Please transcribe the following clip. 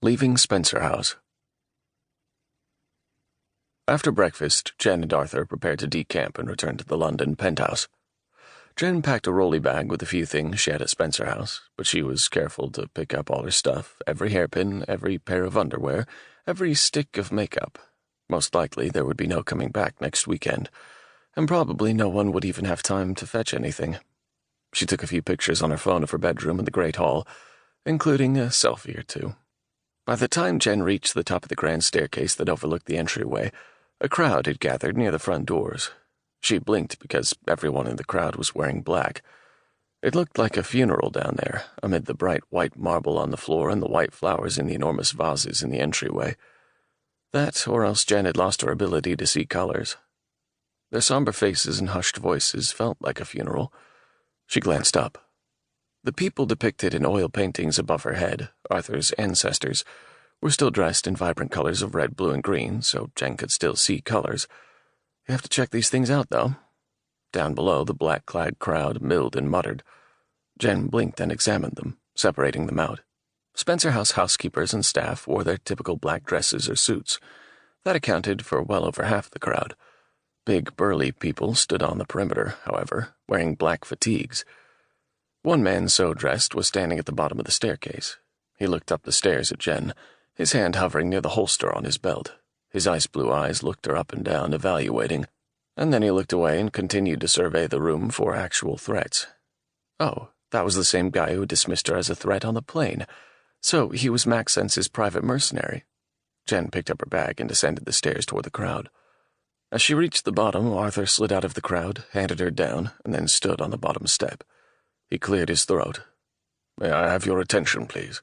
Leaving Spencer House. After breakfast, Jen and Arthur prepared to decamp and return to the London penthouse. Jen packed a rolly bag with a few things she had at Spencer House, but she was careful to pick up all her stuff, every hairpin, every pair of underwear, every stick of makeup. Most likely there would be no coming back next weekend, and probably no one would even have time to fetch anything. She took a few pictures on her phone of her bedroom in the Great Hall, including a selfie or two. By the time Jen reached the top of the grand staircase that overlooked the entryway, a crowd had gathered near the front doors. She blinked because everyone in the crowd was wearing black. It looked like a funeral down there, amid the bright white marble on the floor and the white flowers in the enormous vases in the entryway. That, or else Jen had lost her ability to see colors. Their somber faces and hushed voices felt like a funeral. She glanced up. The people depicted in oil paintings above her head, Arthur's ancestors, were still dressed in vibrant colors of red, blue, and green, so Jen could still see colors. You have to check these things out, though. Down below, the black-clad crowd milled and muttered. Jen blinked and examined them, separating them out. Spencer House housekeepers and staff wore their typical black dresses or suits. That accounted for well over half the crowd. Big, burly people stood on the perimeter, however, wearing black fatigues. One man so dressed was standing at the bottom of the staircase. He looked up the stairs at Jen, his hand hovering near the holster on his belt. His ice-blue eyes looked her up and down, evaluating, and then he looked away and continued to survey the room for actual threats. Oh, that was the same guy who dismissed her as a threat on the plane. So he was Maxence's private mercenary. Jen picked up her bag and descended the stairs toward the crowd. As she reached the bottom, Arthur slid out of the crowd, handed her down, and then stood on the bottom step. He cleared his throat. "May I have your attention, please?"